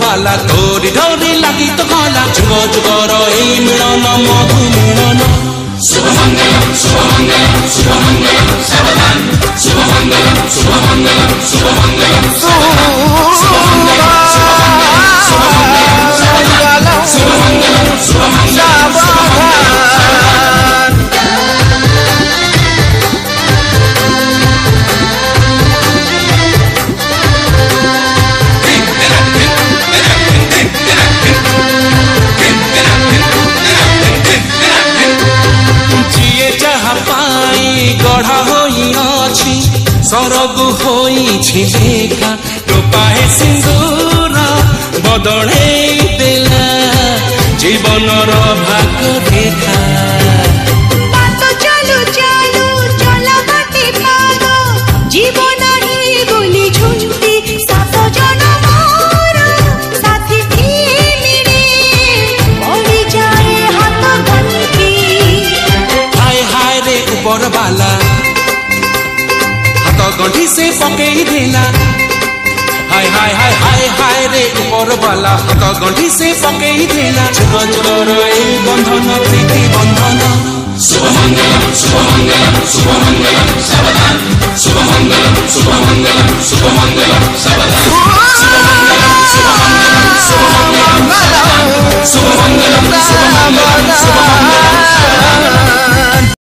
बाला तोरी डोरी लगी तो काला जुग जुगर ए मिलन मधु मिलन शुभमंगलम शुभमंगलम शुभमंगलम सावधान शुभमंगलम शुभमंगलम शुभमंगलम शुभमंगलम शुभमंगलम शुभमंगलम गढ़ा होई सरगु होई लेखा टोपाए सिंदूर बदले देला जीवनर भाग रेखा चलू चलू चला बाटे पाग जीवन ही बोली झुंती सात जनमर साथी मिले पड़ी जाए हाथ गंती हाय हाय रे ऊपर बाला गंठी से पकई देला हाय हाय हाय हाय हाय रे ऊपर वाला हाथ गंठी से पकई देला जुग जुगर ए बंधन प्रीति बंधन शुभमंगलम शुभमंगलम शुभमंगलम सावधान शुभमंगलम शुभमंगलम शुभमंगलम सावधान शुभमंगलम शुभमंगलम